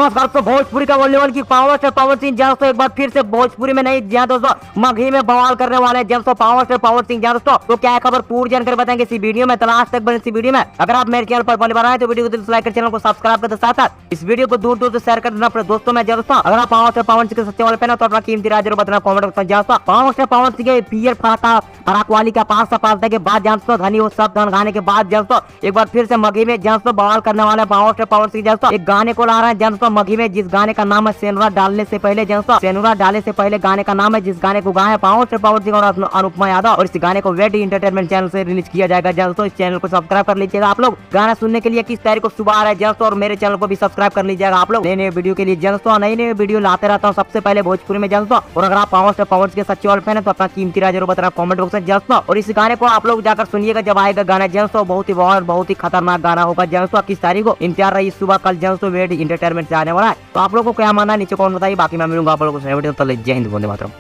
नमस्कार दोस्तों, भोजपुरी का बोलने वाले की पावर स्टार पवन सिंह दोस्तों एक बार फिर से भोजपुरी में नहीं जहाँ दोस्तों मगही में बवाल करने वाले हैं दोस्तों पावर स्टार पवन सिंह दोस्तों। तो क्या है खबर पूरी जानकारी बताएंगे इसी वीडियो में, लास्ट तक बने इसी वीडियो में। अगर आप मेरे चैनल पर पहली बार आए तो वीडियो को दिल से लाइक कर चैनल को सब्सक्राइब करते साथ साथ इस वीडियो को दूर दूर से शेयर कर देना अपने दोस्तों में दोस्तों। अगर आप पावर स्टार पवन सिंह के सच्चे वाले फैन हो तो अपना कीमती राय जरूर बताना कमेंट में दोस्तों। पावर स्टार पवन सिंह के पीयर फराटा फराक वाली का पास पालने के बाद दोस्तों धनी वो सब धन गाने के बाद दोस्तों एक बार फिर से मगही में दोस्तों बवाल करने वाले पावर स्टार पवन सिंह दोस्तों एक गाने को ला रहे हैं दोस्तों मगही में, जिस गाने का नाम है सेनुरा डालने से पहले दोस्तों। सेनुरा डालने से पहले गाने का नाम है, जिस गाने को गाया पावर स्टार पवन सिंह और अनुपमा यादव, और इस गाने को वेड एंटरटेनमेंट चैनल से रिलीज किया जाएगा दोस्तों। इस चैनल को सब्सक्राइब कर लीजिएगा आप लोग। गाना सुनने के लिए किस तारीख को सुबह आ रहा है दोस्तों, और मेरे चैनल को भी सब्सक्राइब कर लीजिएगा आप लोग। नए नए वीडियो के लिए दोस्तों नई नई वीडियो लाते रहता हूँ सबसे पहले भोजपुरी में दोस्तों। और अगर आप पावर स्टार पवन सिंह के सच्चे वाले फैन है तो अपना कीमती राय जरूर बताना कमेंट बॉक्स में दोस्तों। और इस गाने को आप लोग जाकर सुनिएगा जब आएगा गाना दोस्तों, बहुत ही खतरनाक गाना होगा दोस्तों। किस तारीख को इंतजार रही सुबह कल दोस्तों वेड एंटरटेनमेंट से आने वाला है। तो आप लोगों को क्या मानना है नीचे कमेंट बताइए, बाकी मैं मिलूंगा आप लोगों को जय हिंद, वंदे मातरम।